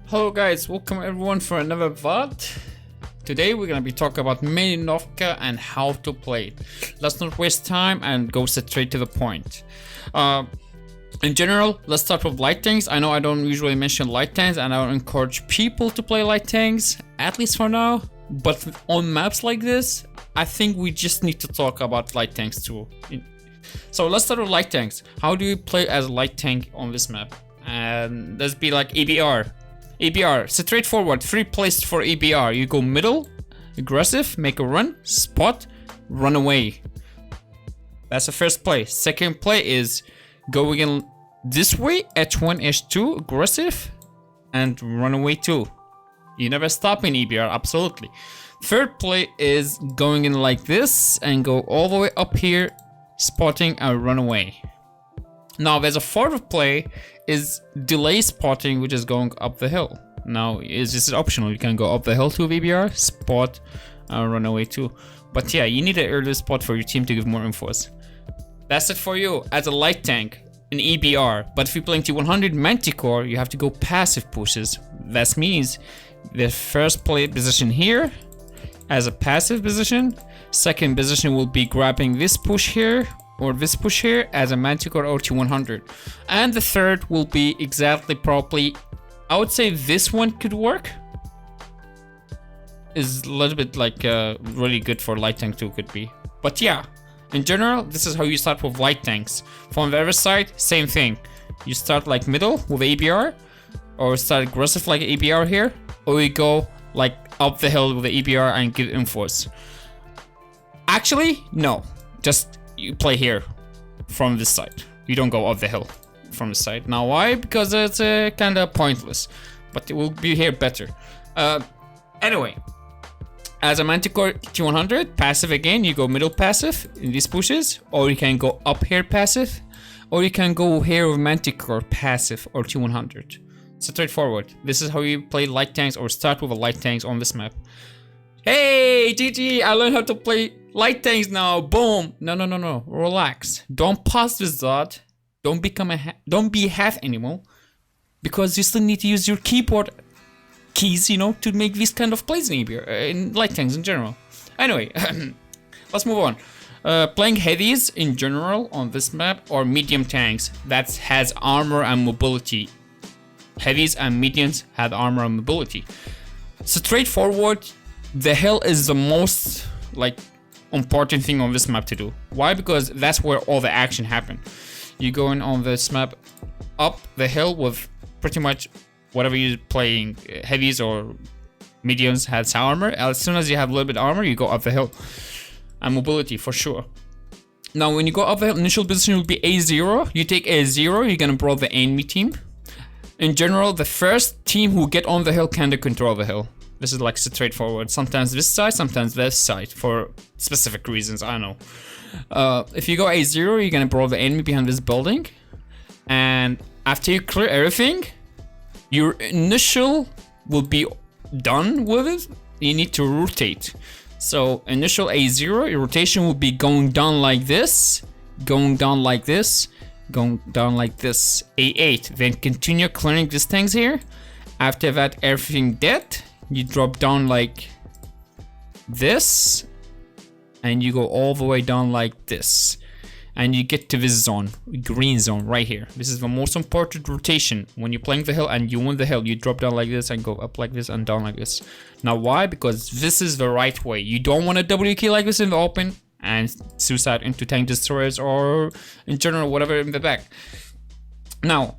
Hello guys, welcome everyone for another VOD. Today we're gonna be talking about Malinovka and how to play it. Let's not waste time and go straight to the point. In general, let's start with light tanks. I know I don't usually mention light tanks and I don't encourage people to play light tanks, at least for now. But on maps like this, I think we just need to talk about light tanks too. So let's start with light tanks. How do you play as a light tank on this map? And let's be like EBR. EBR, straightforward, free place for EBR. You go middle, aggressive, make a run, spot, run away. That's the first play. Second play is going in this way, H1, H2, aggressive, and run away too. You never stop in EBR, absolutely. Third play is going in like this and go all the way up here, spotting and run away. Now there's a fourth play is delay spotting, which is going up the hill. Now this is optional. You can go up the hill to VBR, spot, and run away too. But yeah, you need an early spot for your team to give more infos. That's it for you as a light tank in EBR. But if you're playing T100 Manticore, you have to go passive pushes. That means the first play position here as a passive position. Second position will be grabbing this push here or this push here as a Manticore or T100. And the third will be exactly probably, I would say this one could work. Is a little bit like really good for light tank too, could be. But yeah, in general, this is how you start with light tanks. From the other side, same thing. You start like middle with ABR, or start aggressive like ABR here, or you go like up the hill with the EBR and give infos. Actually, no, just you play here from this side. You don't go up the hill from the side. Now why? Because it's kind of pointless, but it will be here better. Anyway, as a Manticore T100 passive again, you go middle passive in these pushes, or you can go up here passive, or you can go here with Manticore passive or T100. Straightforward. This is how you play light tanks or start with a light tanks on this map. Hey, GG, I learned how to play light tanks now. Boom. No. Relax. Don't pause this dot. Don't be half animal, because you still need to use your keyboard keys, you know, to make these kind of plays in light tanks in general. Anyway, let's move on. Playing heavies in general on this map or medium tanks that has armor and mobility. Heavies and mediums have armor and mobility. Straightforward. The hill is the most like important thing on this map to do. Why? Because that's where all the action happen. You go in on this map up the hill with pretty much whatever you're playing, heavies or mediums has armor. As soon as you have a little bit of armor, you go up the hill. And mobility for sure. Now when you go up the hill, initial position will be A0. You take A0, you're gonna brawl the enemy team. In general, the first team who get on the hill can control the hill. This is like straightforward. Sometimes this side, sometimes this side for specific reasons, I don't know. If you go A0, you're gonna brawl the enemy behind this building. And after you clear everything, your initial will be done with it. You need to rotate. So initial A0, your rotation will be going down like this, going down like this, going down like this. A8, then continue clearing these things here. After that, everything dead. You drop down like this and you go all the way down like this and you get to this zone, green zone right here. This is the most important rotation when you're playing the hill and you win the hill. You drop down like this and go up like this and down like this. Now why? Because this is the right way. You don't want a W key like this in the open and suicide into tank destroyers or in general whatever in the back. Now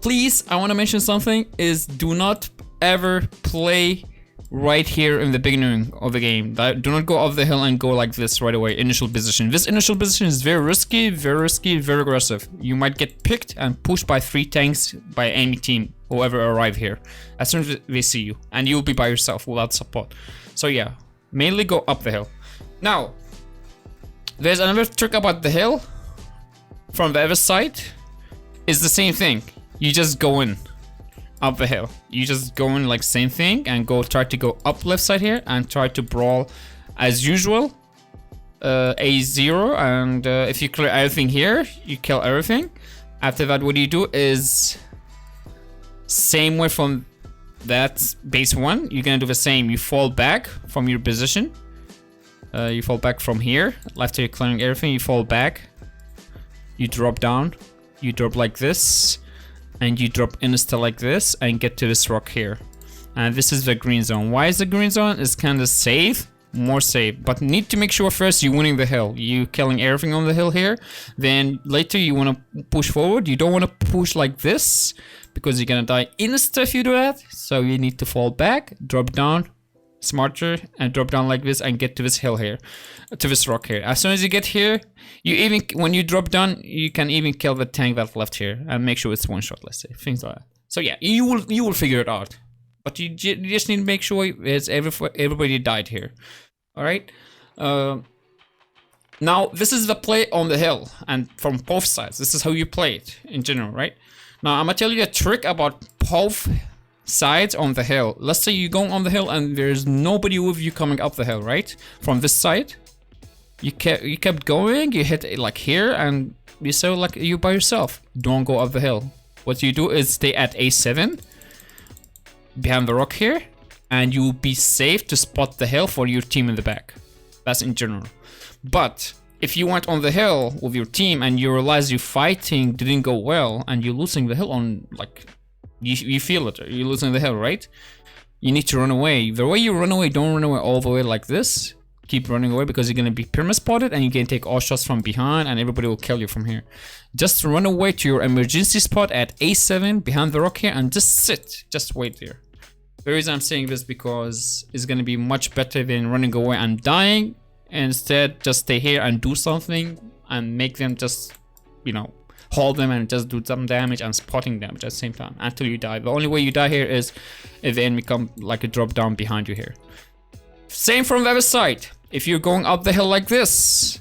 please, I want to mention something is do not ever play right here in the beginning of the game. Do not go off the hill and go like this right away. Initial position. This initial position is very risky, very aggressive. You might get picked and pushed by 3 tanks by any team, whoever arrive here. As soon as they see you, and you'll be by yourself without support. So yeah, mainly go up the hill. Now, there's another trick about the hill. From the other side, is the same thing. You just go in. Up the hill. You just go in like same thing and try to go up left side here and try to brawl as usual. A0 and if you clear everything here, you kill everything. After that, what you do is same way from That's base 1. You're gonna do the same. You fall back from your position. You fall back from here. After you're clearing everything, you fall back. You drop down. You drop like this. And you drop insta like this and get to this rock here. And this is the green zone. Why is the green zone? It's kind of safe. More safe. But need to make sure first you're winning the hill. You killing everything on the hill here. Then later you want to push forward. You don't want to push like this. Because you're gonna die insta if you do that. So you need to fall back. Drop down. Smarter. And drop down like this and get to this hill here. To this rock here. As soon as you get here. You even, when you drop down, you can even kill the tank that's left here. And make sure it's one shot, let's say. Things like that. So yeah, you will figure it out. But you just need to make sure it's everybody died here. Alright? Now, this is the play on the hill. And from both sides. This is how you play it in general, right? Now, I'm gonna tell you a trick about both sides on the hill. Let's say you're going on the hill and there's nobody with you coming up the hill, right? From this side. You kept going, you hit it like here, and you saw like you by yourself. Don't go up the hill. What you do is stay at A7 behind the rock here, and you'll be safe to spot the hill for your team in the back. That's in general. But if you went on the hill with your team and you realize your fighting didn't go well and you're losing the hill on like you feel it, you're losing the hill, right? You need to run away. The way you run away, don't run away all the way like this. Keep running away because you're gonna be perma-spotted and you can take all shots from behind and everybody will kill you from here. Just run away to your emergency spot at A7 behind the rock here and just sit. Just wait there. The reason I'm saying this because it's gonna be much better than running away and dying. Instead, just stay here and do something and make them just, you know, hold them and just do some damage and spotting damage at the same time until you die. The only way you die here is if the enemy come like a drop down behind you here. Same from the other side. If you're going up the hill like this,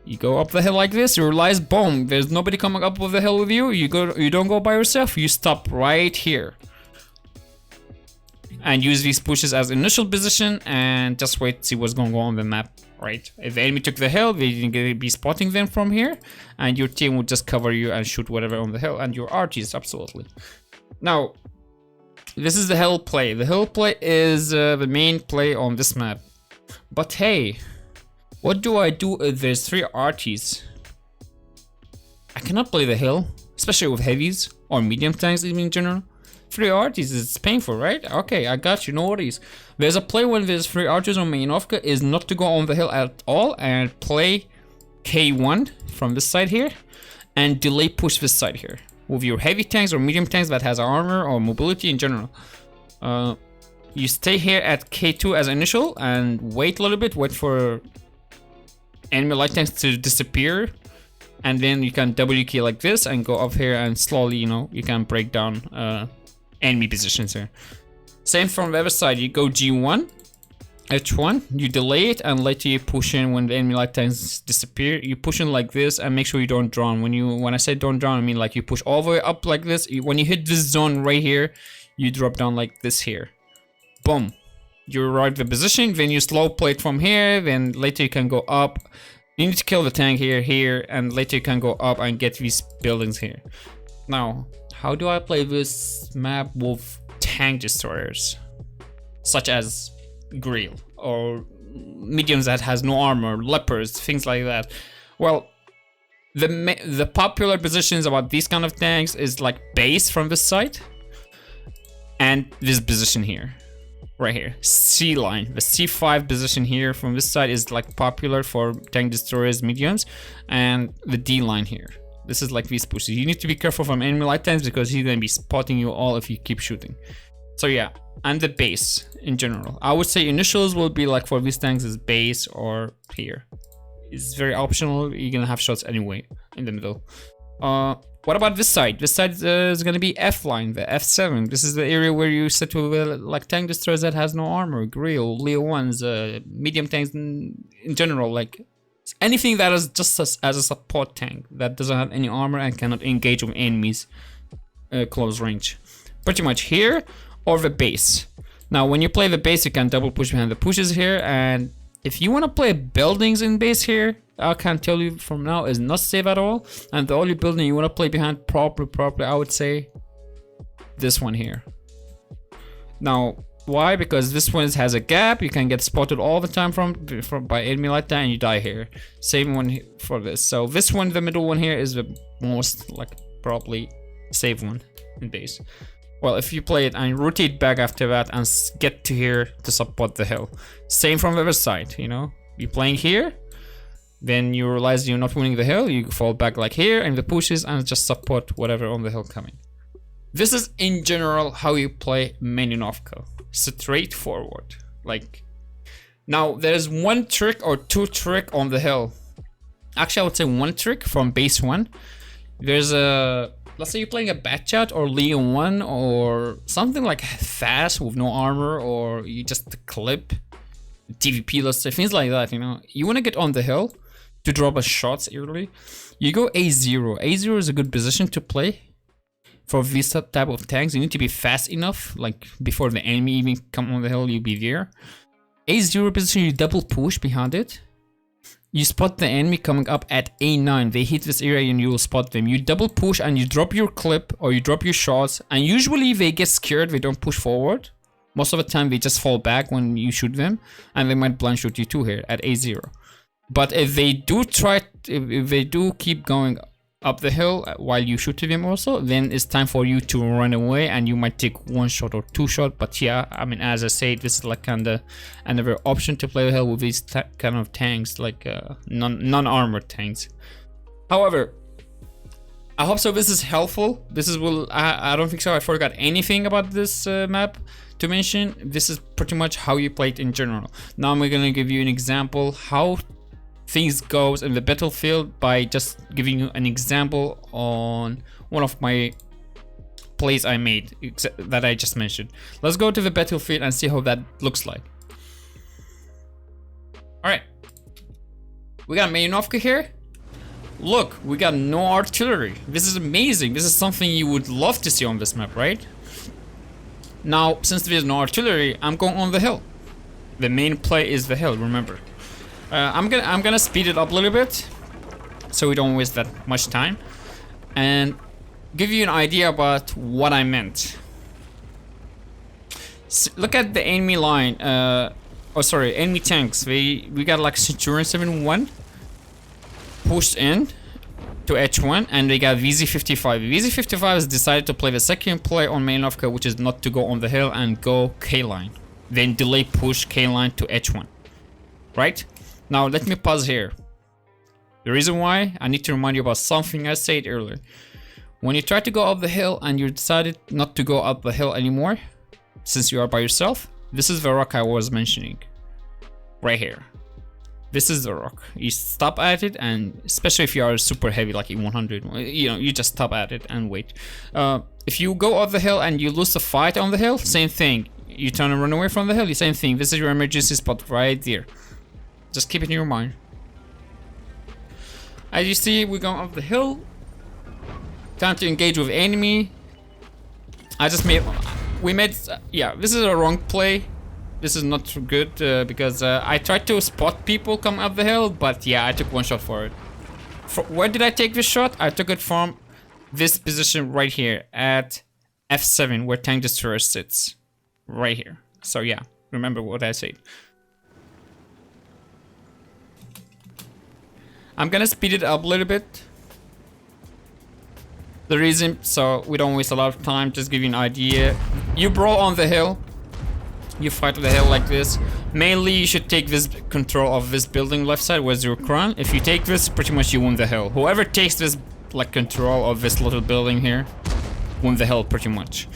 you go up the hill like this, you realize, boom, there's nobody coming up with the hill with you. You don't go by yourself. You stop right here and use these pushes as initial position and just wait to see what's going on the map. Right? If the enemy took the hill, they're gonna be spotting them from here, and your team will just cover you and shoot whatever on the hill, and your arties absolutely. Now. This is the hill play. The hill play is the main play on this map. But hey, what do I do if there's 3 arties? I cannot play the hill, especially with heavies or medium tanks even in general. 3 arties is painful, right? Okay, I got you, no worries. There's a play when there's 3 archers on Malinovka is not to go on the hill at all and play K1 from this side here and delay push this side here. With your heavy tanks or medium tanks that has armor or mobility in general. You stay here at K2 as initial and wait a little bit, wait for enemy light tanks to disappear. And then you can W key like this and go up here and slowly, you know, you can break down enemy positions here. Same from the other side, you go G1. H1, you delay it and later you push in when the enemy light tanks disappear. You push in like this and make sure you don't drown. When I say don't drown, I mean like you push all the way up like this. When you hit this zone right here, you drop down like this here. Boom. You arrive the position, then you slow play it from here, then later you can go up. You need to kill the tank here, and later you can go up and get these buildings here. Now, how do I play this map with tank destroyers? Such as Grill or mediums that has no armor, leopards, things like that. Well, the popular positions about these kind of tanks is like base from this side and this position here, right here, C line. The C5 position here from this side is like popular for tank destroyers, mediums, and the D line here. This is like these pushes. You need to be careful from enemy light tanks because he's gonna be spotting you all if you keep shooting. So yeah, and the base in general. I would say initials will be like for these tanks is base or here. It's very optional. You're gonna have shots anyway in the middle. What about this side? This side is gonna be F line, the F7. This is the area where you sit with like tank destroyers that has no armor, grill, Leo 1s, medium tanks in general, like anything that is just as a support tank that doesn't have any armor and cannot engage with enemies close range. Pretty much here. Or the base. Now when you play the base, you can double push behind the pushes here, and if you want to play buildings in base here, I can tell you from now is not safe at all. And the only building you want to play behind properly, I would say this one here. Now, why? Because this one has a gap. You can get spotted all the time from by enemy like that, and you die here. Same one for this. So this one, the middle one here, is the most like probably safe one in base. Well, if you play it and rotate back after that and get to here to support the hill. Same from the other side, you know. You're playing here, then you realize you're not winning the hill, you fall back like here and the pushes and just support whatever on the hill coming. This is in general how you play Malinovka. Straightforward. Like, now there's one trick or two trick on the hill. Actually, I would say one trick from base 1. There's a, let's say you're playing a Batchat or Leon 1 or something like fast with no armor, or you just clip TVP, let's say, things like that, you know. You want to get on the hill to drop a shots early. You go A0. A0 is a good position to play for this type of tanks. You need to be fast enough, like before the enemy even come on the hill, you'll be there. A0 position, you double push behind it. You spot the enemy coming up at A9. They hit this area and you will spot them. You double push and you drop your clip or you drop your shots. And usually they get scared, they don't push forward. Most of the time they just fall back when you shoot them. And they might blind shoot you too here at A0. But if they do try, if they do keep going up the hill while you shoot them also, then it's time for you to run away and you might take one shot or two shot. But yeah, I mean, as I said, this is like kind of another option to play the hill with these kind of tanks, like non-armored tanks. However, I hope so this is helpful. This is, well, I don't think so I forgot anything about this map to mention. This is pretty much how you play it in general. Now I'm gonna give you an example how things goes in the battlefield by just giving you an example on one of my plays I made that I just mentioned. Let's go to the battlefield and see how that looks like. Alright, we got Malinovka here. Look, we got no artillery. This is amazing. This is something you would love to see on this map, right? Now, since there is no artillery, I'm going on the hill. The main play is the hill, remember. I'm gonna speed it up a little bit so we don't waste that much time and give you an idea about what I meant. Look at the enemy line, enemy tanks. We got like Centurion 7-1 pushed in to H1 and they got VZ55. VZ55 has decided to play the second play on Malinovka, which is not to go on the hill and go K-line, then delay push K-line to H1, right? Now let me pause here. The reason why, I need to remind you about something I said earlier. When you try to go up the hill and you decided not to go up the hill anymore, since you are by yourself, this is the rock I was mentioning. Right here. This is the rock. You stop at it, and especially if you are super heavy like E100, you know, you just stop at it and wait. If you go up the hill and you lose the fight on the hill, same thing. You turn and run away from the hill, the same thing. This is your emergency spot right there. Just keep it in your mind. As you see, we're going up the hill. Time to engage with enemy. Yeah, this is a wrong play. This is not good because I tried to spot people come up the hill, but yeah, I took one shot for it. Where did I take this shot? I took it from this position right here at F7, where tank destroyer sits. Right here. So yeah, remember what I said. I'm gonna speed it up a little bit. The reason, so we don't waste a lot of time, just give you an idea. You brawl on the hill. You fight on the hill like this. Mainly, you should take this control of this building left side, where's your crown. If you take this, pretty much you win the hill. Whoever takes this, like, control of this little building here, win the hill pretty much.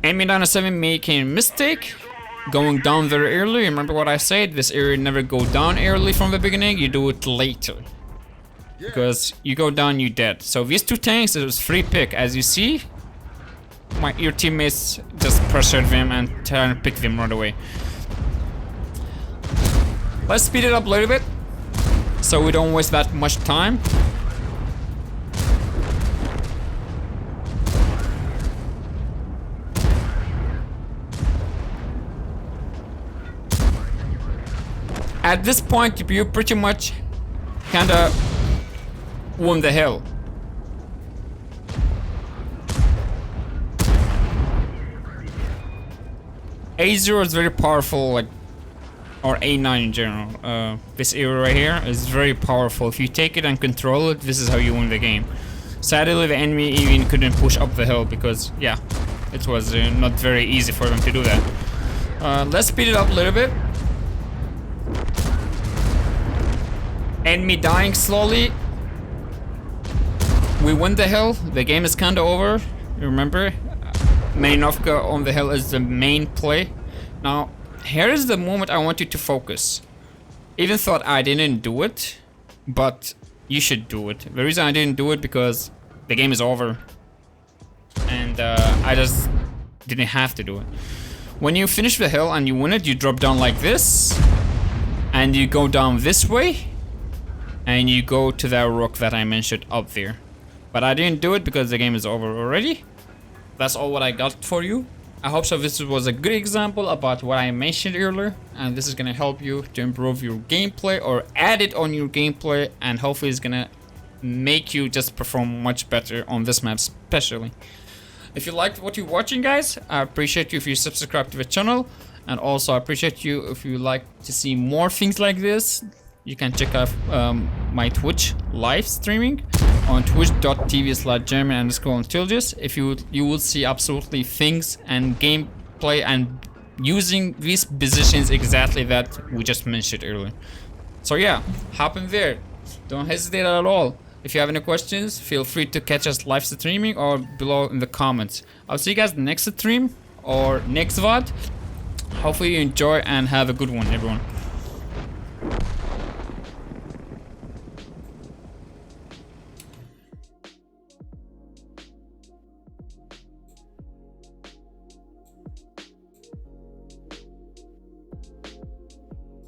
Enemy 97 making a mistake. Going down very early. Remember what I said? This area never go down early from the beginning. You do it later. Because you go down, you're dead. So these two tanks, it was free pick. As you see, your teammates just pressured them and try and pick them right away. Let's speed it up a little bit so we don't waste that much time. At this point, you pretty much kinda won the hill. A0 is very powerful, like, or A9 in general. This area right here is very powerful. If you take it and control it, this is how you win the game. Sadly, the enemy even couldn't push up the hill because, yeah, it was not very easy for them to do that. Let's speed it up a little bit. Enemy dying slowly. We win the hill. The game is kinda over. Remember, Malinovka on the hill is the main play. Now, here is the moment I want you to focus. Even thought I didn't do it, but you should do it. The reason I didn't do it because the game is over, and I just didn't have to do it. When you finish the hill and you win it, you drop down like this, and you go down this way, and you go to that rock that I mentioned up there. But I didn't do it because the game is over already. That's all what I got for you. I hope so this was a good example about what I mentioned earlier, and this is gonna help you to improve your gameplay or add it on your gameplay, and hopefully it's gonna make you just perform much better on this map especially. If you liked what you're watching, guys, I appreciate you if you subscribe to the channel, and also I appreciate you if you like to see more things like this. You can check out my Twitch live streaming on twitch.tv/German_Untitled. If you will see absolutely things and gameplay and using these positions exactly that we just mentioned earlier. So yeah, hop in there. Don't hesitate at all. If you have any questions, feel free to catch us live streaming or below in the comments. I'll see you guys next stream or next VOD. Hopefully you enjoy and have a good one, everyone.